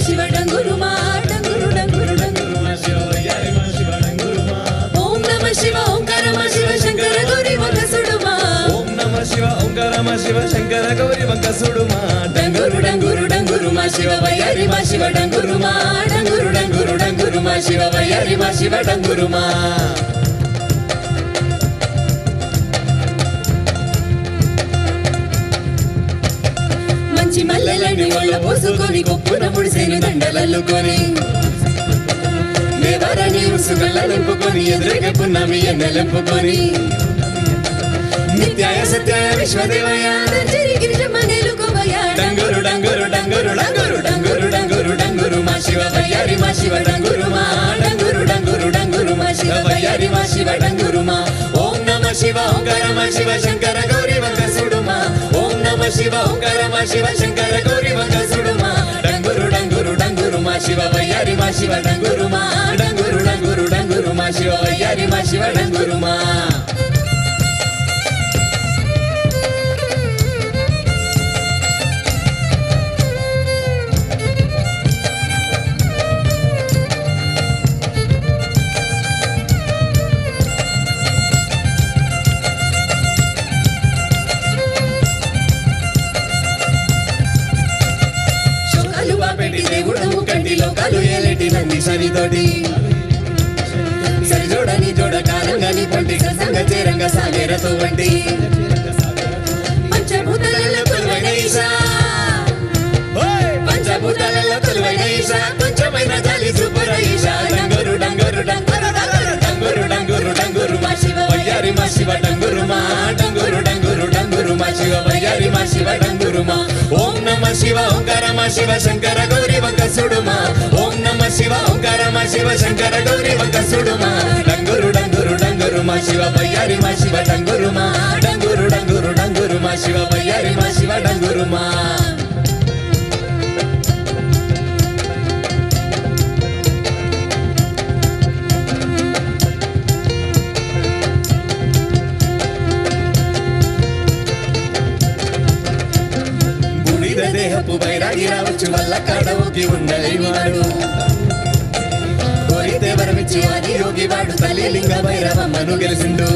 శివ డంగురుమా డంగురు డంగురు డంగురుమా శివ వయ్యారి మా శివ డంగురుమా ఓం నమః శివ ఓంకార మా శివ శంకర గౌరీ వంకసుడుమా ఓం నమః శివ ఓంకార మా శివ శంకర గౌరీ వంకసుడుమా డంగురు డంగురు డంగురుమా శివ వయ్యారి మా శివ డంగురుమా డంగురు డంగురు డంగురుమా శివ వయ్యారి మా శివ డంగురుమా మంచి మల్లెలని ఒళ్ళ పోసుకొని కొప్పున ముడిసేను దండలల్లుకొని దేవరాని ఉసుగల్ల నింపుకొని ఎదురుగా పున్నమి ఎన్నెలెంపుకొని నిత్యాయ సత్యాయ విశ్వదేవయ డంగురు డంగురు డంగురు డంగురు డంగురు డంగురు డంగురు మా శివ వయ్యారి మా శివ డంగురు మా డంగురు డంగురు డంగురు మా శివ వయ్యారి మా శివ డంగురు మా ఓం నమః శివ ఓంకార మా శివ శంకర గౌరీ వంకసుడు మా ఓం నమః శివ ఓంకార మా శివ శంకర గౌరీ వంకసుడు మా డంగురు డంగురు డంగురు మా శివ వయ్యారి మా శివ డంగురు మా డంగురు డంగురు డంగురు మా శివ వయ్యారి మా శివ డంగురు మా లోకాలు ఏలేటి నంది సరితోటి సరిజోడని జోడ కాలంగాని పంటి సంగ చేరంగ సాగేరతో వంటి పంచభూతాలలో కొలువైన ఈశా పంచభూతాలలో కొలువైన ఈశా కొంచెమైన జాలి చూపుర ఈశా డంగురు డంగురు డంగురు డంగురు డంగురు డంగురు మా శివ వయ్యారి మా శివ డంగురు మా డంగురు డంగురు డంగురు మా శివ వయ్యారి మా శివ డంగురు మా ఓం నమః శివ ఓంకార మా శివ శంకర గౌరీ వంకసుడు మా ఓం నమః శివ ఓంకార మా శివ శంకర గౌరీ వంకసుడు మా డంగురు డంగురు డంగురు మా శివ వయ్యారి మా శివ డంగురు మా డంగురు డంగురు డంగురు మా శివ వయ్యారి మా శివ డంగురు మా దేహపు వైరాగి రావచ్చు వల్ల కాడవోకి ఉండలేవాడు కోరితే వరమిచ్చి వారి యోగి వాడు తల్లి లింగ భైరవమ్మను గెలిచిండు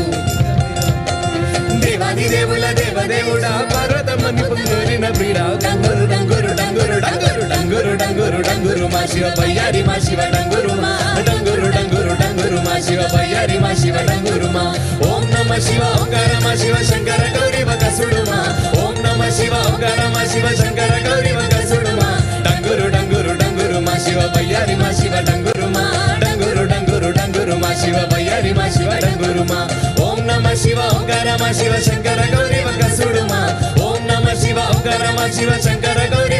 దేవాది దేవుల దేవదేవుడా పార్వతమ్మని పొందూరిన పీడ డంగురు డంగురు డంగురు డంగురు డంగురు డంగురు డంగురు మా శివ వయ్యారి మా శివ డంగురు మా డంగురు డంగురు డంగురు మా శివ వయ్యారి మా శివ డంగురు మా ఓం నమః శివ ఓంకార మా శివ శంకర గౌరీ వంకసుడు మా ఓం నమః శివ ఓంకార మా శివ శంకర గౌరీ వంకసుడు మా డంగురు డంగురు డంగురు మా శివ వయ్యారి మా శివ డంగురు మా డంగురు డంగురు డంగురు మా శివ వయ్యారి మా శివ డంగురు మా ఓం నమః శివ ఓంకార మా శివ శంకర గౌరీ వంకసుడు మా ఓం నమః శివ ఓంకార మా శివ శంకర గౌరీ